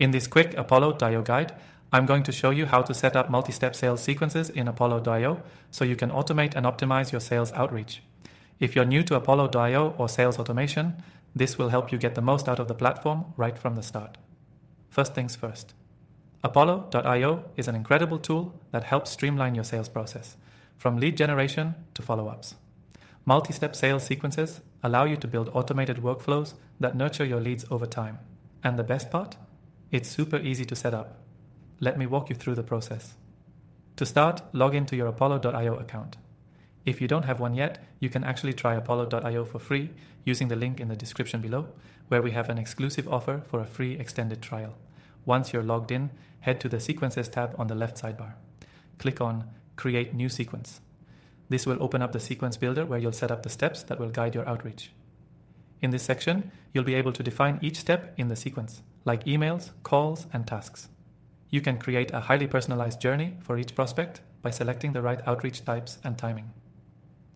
In this quick Apollo.io guide, I'm going to show you how to set up multi-step sales sequences in Apollo.io so you can automate and optimize your sales outreach. If you're new to Apollo.io or sales automation, this will help you get the most out of the platform right from the start. First things first. Apollo.io is an incredible tool that helps streamline your sales process, from lead generation to follow-ups. Multi-step sales sequences allow you to build automated workflows that nurture your leads over time. And the best part? It's super easy to set up. Let me walk you through the process. To start, log into your Apollo.io account. If you don't have one yet, you can actually try Apollo.io for free using the link in the description below, where we have an exclusive offer for a free extended trial. Once you're logged in, head to the Sequences tab on the left sidebar. Click on Create New Sequence. This will open up the sequence builder where you'll set up the steps that will guide your outreach. In this section, you'll be able to define each step in the sequence, like emails, calls, and tasks. You can create a highly personalized journey for each prospect by selecting the right outreach types and timing.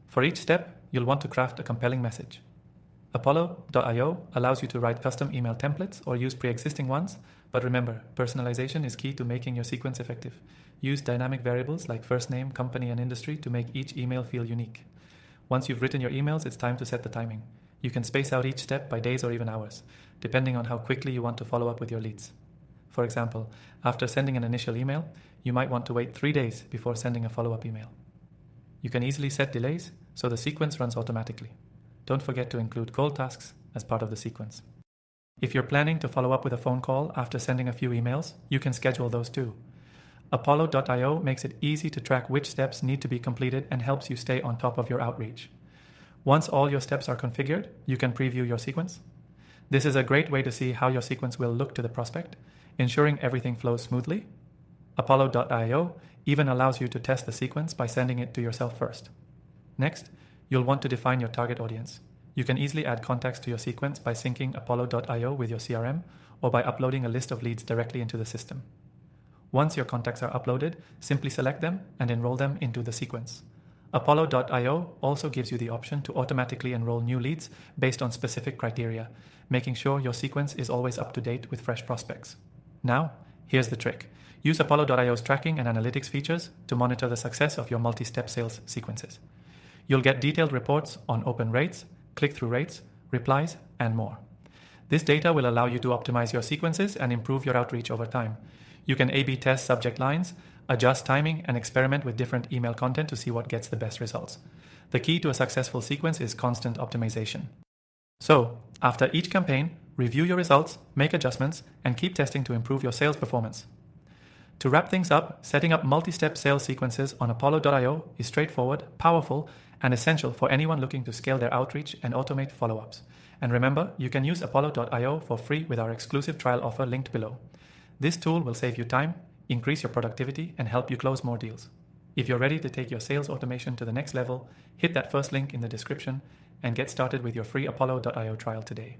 For each step, you'll want to craft a compelling message. Apollo.io allows you to write custom email templates or use pre-existing ones, but remember, personalization is key to making your sequence effective. Use dynamic variables like first name, company, and industry to make each email feel unique. Once you've written your emails, it's time to set the timing. You can space out each step by days or even hours, depending on how quickly you want to follow up with your leads. For example, after sending an initial email, you might want to wait 3 days before sending a follow-up email. You can easily set delays so the sequence runs automatically. Don't forget to include call tasks as part of the sequence. If you're planning to follow up with a phone call after sending a few emails, you can schedule those too. Apollo.io makes it easy to track which steps need to be completed and helps you stay on top of your outreach. Once all your steps are configured, you can preview your sequence. This is a great way to see how your sequence will look to the prospect, ensuring everything flows smoothly. Apollo.io even allows you to test the sequence by sending it to yourself first. Next, you'll want to define your target audience. You can easily add context to your sequence by syncing Apollo.io with your CRM or by uploading a list of leads directly into the system. Once your contacts are uploaded, simply select them and enroll them into the sequence. Apollo.io also gives you the option to automatically enroll new leads based on specific criteria, making sure your sequence is always up to date with fresh prospects. Now, here's the trick. Use Apollo.io's tracking and analytics features to monitor the success of your multi-step sales sequences. You'll get detailed reports on open rates, click-through rates, replies, and more. This data will allow you to optimize your sequences and improve your outreach over time. You can A/B test subject lines, adjust timing, and experiment with different email content to see what gets the best results. The key to a successful sequence is constant optimization. So, after each campaign, review your results, make adjustments, and keep testing to improve your sales performance. To wrap things up, setting up multi-step sales sequences on Apollo.io is straightforward, powerful, and essential for anyone looking to scale their outreach and automate follow-ups. And remember, you can use Apollo.io for free with our exclusive trial offer linked below. This tool will save you time, increase your productivity, and help you close more deals. If you're ready to take your sales automation to the next level, hit that first link in the description and get started with your free Apollo.io trial today.